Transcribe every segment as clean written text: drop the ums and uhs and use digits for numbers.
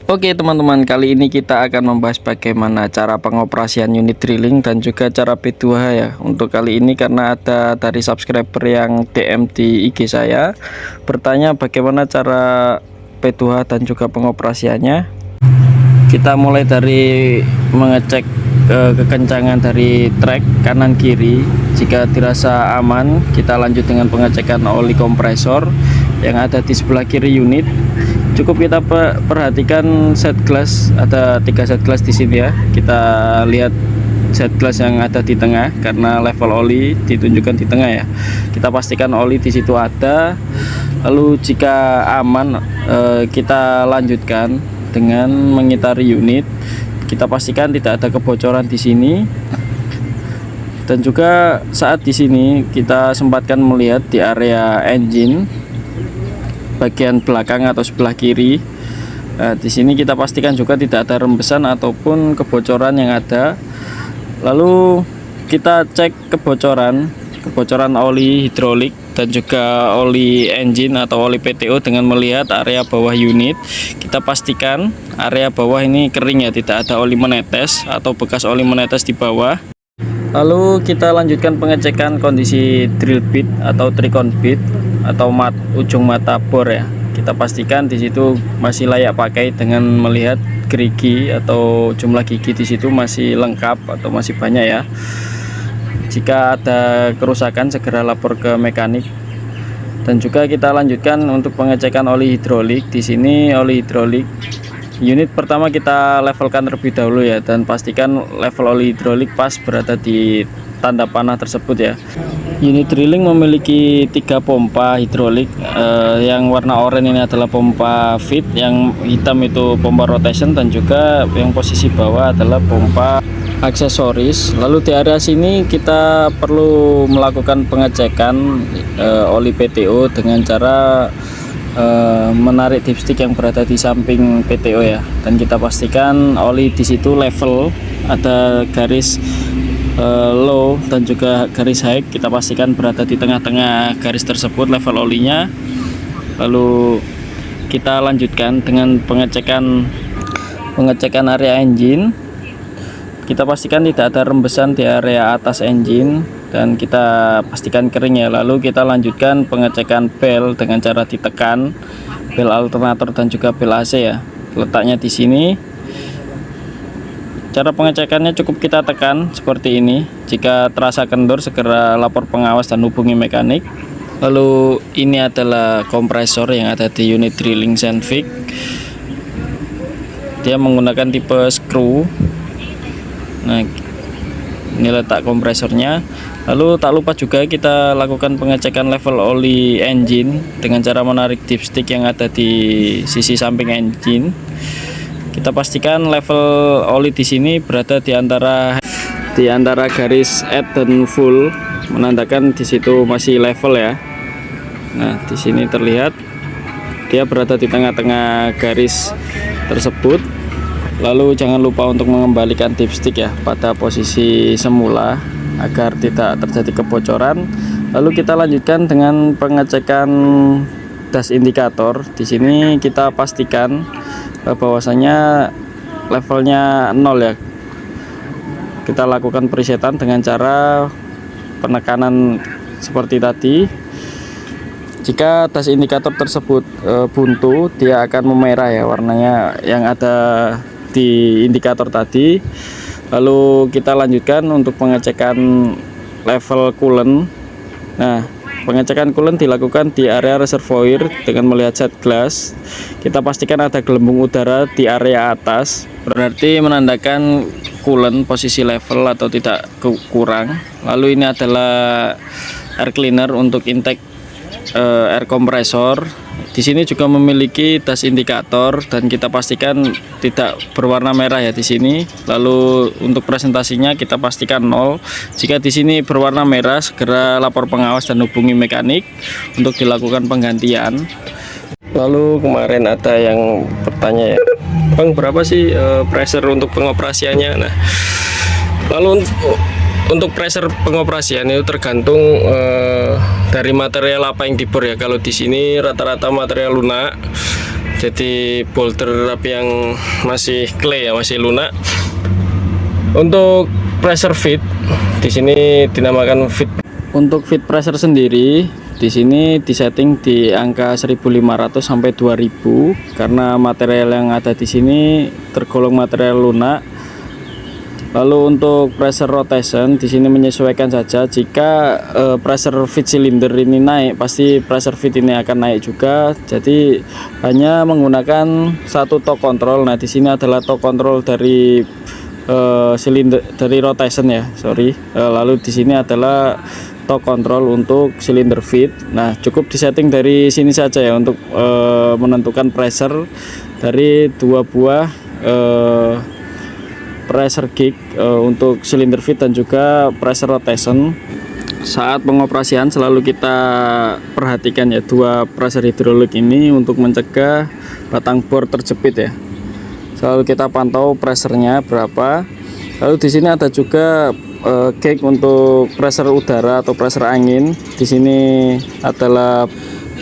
Oke teman-teman, kali ini kita akan membahas bagaimana cara pengoperasian unit drilling dan juga cara P2H ya. Untuk kali ini karena ada dari subscriber yang DM di IG saya bertanya bagaimana cara P2H dan juga pengoperasiannya. Kita mulai dari mengecek kekencangan dari trek kanan kiri. Jika dirasa aman, kita lanjut dengan pengecekan oli kompresor yang ada di sebelah kiri unit. Cukup kita perhatikan set glass, ada 3 set glass di sini ya. Kita lihat set glass yang ada di tengah karena level oli ditunjukkan di tengah ya. Kita pastikan oli di situ ada. Lalu jika aman, kita lanjutkan dengan mengitari unit. Kita pastikan tidak ada kebocoran di sini. Dan juga saat di sini kita sempatkan melihat di area engine bagian belakang atau sebelah kiri. Nah, di sini kita pastikan juga tidak ada rembesan ataupun kebocoran yang ada. Lalu kita cek kebocoran oli hidrolik dan juga oli engine atau oli PTO dengan melihat area bawah unit. Kita pastikan area bawah ini kering ya, tidak ada oli menetes atau bekas oli menetes di bawah. Lalu kita lanjutkan pengecekan kondisi drill bit atau tricon bit atau ujung mata bor ya. Kita pastikan di situ masih layak pakai dengan melihat gerigi atau jumlah gigi di situ masih lengkap atau masih banyak ya. Jika ada kerusakan segera lapor ke mekanik. Dan juga kita lanjutkan untuk pengecekan oli hidrolik. Di sini oli hidrolik unit pertama kita levelkan terlebih dahulu ya, dan pastikan level oli hidrolik pas berada di tanda panah tersebut ya. Unit drilling memiliki 3 pompa hidrolik. Yang warna oranye ini adalah pompa feed, yang hitam itu pompa rotation, dan juga yang posisi bawah adalah pompa aksesoris. Lalu di area sini kita perlu melakukan pengecekan oli PTO dengan cara menarik dipstick yang berada di samping PTO ya, dan kita pastikan oli di situ level, ada garis low dan juga garis high. Kita pastikan berada di tengah-tengah garis tersebut level olinya. Lalu kita lanjutkan dengan pengecekan area engine. Kita pastikan tidak ada rembesan di area atas engine dan kita pastikan kering ya. Lalu kita lanjutkan pengecekan bel dengan cara ditekan, bel alternator dan juga bel AC ya. Letaknya di sini. Cara pengecekannya cukup kita tekan seperti ini. Jika terasa kendor segera lapor pengawas dan hubungi mekanik. Lalu ini adalah kompresor yang ada di unit drilling Sandvik. Dia menggunakan tipe screw. Nah, ini letak kompresornya. Lalu tak lupa juga kita lakukan pengecekan level oli engine dengan cara menarik dipstick yang ada di sisi samping engine. Kita pastikan level oli di sini berada di antara garis add dan full, menandakan di situ masih level ya. Nah, di sini terlihat dia berada di tengah-tengah garis tersebut. Lalu jangan lupa untuk mengembalikan dipstick ya pada posisi semula agar tidak terjadi kebocoran. Lalu kita lanjutkan dengan pengecekan dash indikator. Di sini kita pastikan bahwasanya levelnya 0 ya. Kita lakukan presetan dengan cara penekanan seperti tadi. Jika dash indikator tersebut buntu, dia akan memerah ya warnanya yang ada di indikator tadi. Lalu kita lanjutkan untuk pengecekan level coolant. Nah, pengecekan coolant dilakukan di area reservoir dengan melihat set glass. Kita pastikan ada gelembung udara di area atas, berarti menandakan coolant posisi level atau tidak kurang. Lalu ini adalah air cleaner untuk intake air kompresor. Di sini juga memiliki dash indikator dan kita pastikan tidak berwarna merah ya di sini. Lalu untuk presentasinya kita pastikan 0. Jika di sini berwarna merah segera lapor pengawas dan hubungi mekanik untuk dilakukan penggantian. Lalu kemarin ada yang bertanya ya, Bang, berapa sih pressure untuk pengoperasiannya? Nah, lalu untuk pressure pengoperasian itu tergantung dari material apa yang dibor ya. Kalau di sini rata-rata material lunak, jadi bolter tapi yang masih clay ya, masih lunak. Untuk pressure fit di sini dinamakan fit. Untuk fit pressure sendiri di sini disetting di angka 1.500 sampai 2.000 karena material yang ada di sini tergolong material lunak. Lalu untuk pressure rotation di sini menyesuaikan saja. Jika pressure feed cylinder ini naik, pasti pressure feed ini akan naik juga. Jadi hanya menggunakan satu torque control. Nah, di sini adalah torque control dari silinder dari rotation ya, sorry. Lalu di sini adalah torque control untuk silinder feed. Nah, cukup disetting dari sini saja ya untuk menentukan pressure dari dua buah pressure gauge untuk silinder feed dan juga pressure rotation. Saat pengoperasian selalu kita perhatikan ya dua pressure hidrolik ini untuk mencegah batang bor terjepit ya. Selalu kita pantau pressernya berapa. Lalu di sini ada juga gauge untuk pressure udara atau pressure angin. Di sini adalah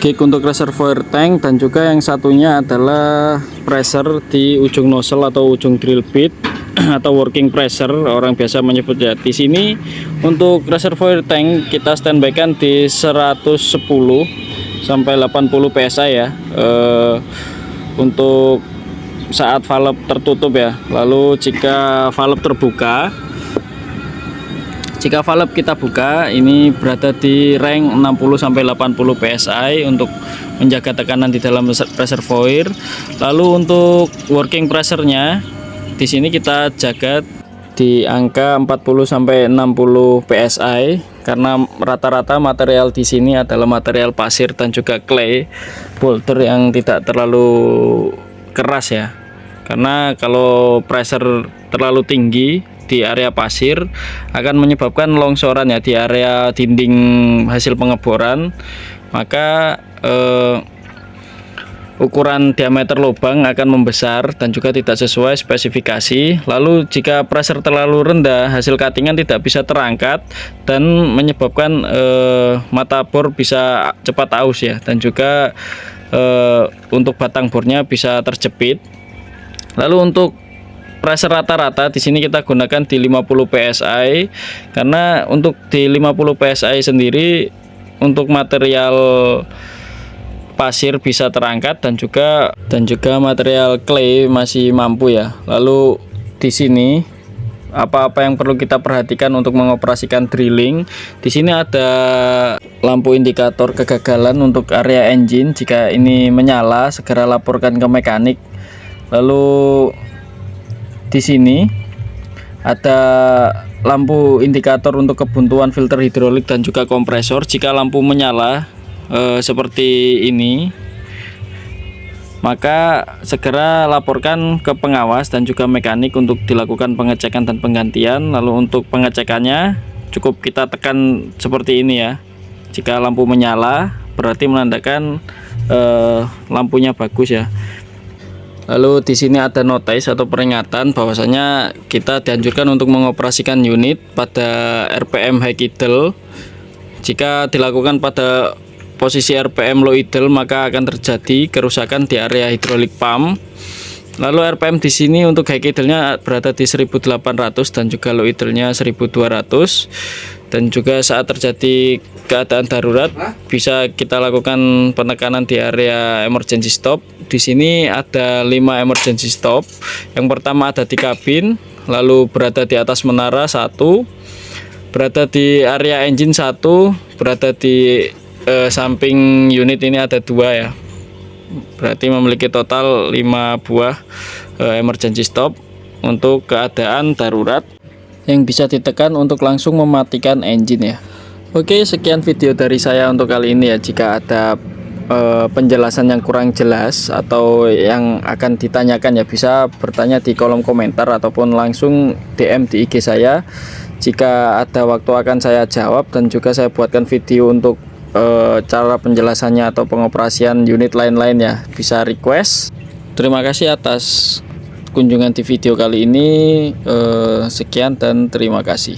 gauge untuk reservoir tank dan juga yang satunya adalah pressure di ujung nozzle atau ujung drill bit atau working pressure orang biasa menyebutnya. Di sini untuk reservoir tank kita standby-kan di 110 sampai 80 psi ya. Untuk saat valve tertutup ya. Lalu jika valve terbuka, jika valve kita buka ini berada di rank 60 sampai 80 psi untuk menjaga tekanan di dalam reservoir. Lalu untuk working pressure-nya di sini kita jaga di angka 40 sampai 60 psi karena rata-rata material di sini adalah material pasir dan juga clay boulder yang tidak terlalu keras ya. Karena kalau pressure terlalu tinggi di area pasir akan menyebabkan longsoran ya di area dinding hasil pengeboran, maka ukuran diameter lubang akan membesar dan juga tidak sesuai spesifikasi. Lalu jika pressure terlalu rendah, hasil cuttingan tidak bisa terangkat dan menyebabkan mata bor bisa cepat aus ya, dan juga untuk batang bornya bisa terjepit. Lalu untuk pressure rata-rata di sini kita gunakan di 50 psi karena untuk di 50 psi sendiri untuk material pasir bisa terangkat dan juga material clay masih mampu ya. Lalu di sini apa-apa yang perlu kita perhatikan untuk mengoperasikan drilling. Di sini ada lampu indikator kegagalan untuk area engine. Jika ini menyala, segera laporkan ke mekanik. Lalu di sini ada lampu indikator untuk kebuntuan filter hidrolik dan juga kompresor. Jika lampu menyala seperti ini, maka segera laporkan ke pengawas dan juga mekanik untuk dilakukan pengecekan dan penggantian. Lalu untuk pengecekannya cukup kita tekan seperti ini ya. Jika lampu menyala berarti menandakan lampunya bagus ya. Lalu di sini ada notice atau peringatan bahwasanya kita dianjurkan untuk mengoperasikan unit pada RPM high idle. Jika dilakukan pada posisi RPM low idle maka akan terjadi kerusakan di area hidrolik pump. Lalu RPM di sini untuk high idle-nya berada di 1800 dan juga low idle-nya 1200. Dan juga saat terjadi keadaan darurat bisa kita lakukan penekanan di area emergency stop. Di sini ada 5 emergency stop. Yang pertama ada di kabin, lalu berada di atas menara 1, berada di area engine 1, berada di samping unit ini ada 2 ya. Berarti memiliki total 5 buah emergency stop untuk keadaan darurat yang bisa ditekan untuk langsung mematikan engine ya. Oke, sekian video dari saya untuk kali ini ya. Jika ada penjelasan yang kurang jelas atau yang akan ditanyakan ya bisa bertanya di kolom komentar ataupun langsung DM di IG saya. Jika ada waktu akan saya jawab dan juga saya buatkan video untuk cara penjelasannya atau pengoperasian unit lain-lain ya, bisa request. Terima kasih atas kunjungan di video kali ini. Sekian dan terima kasih.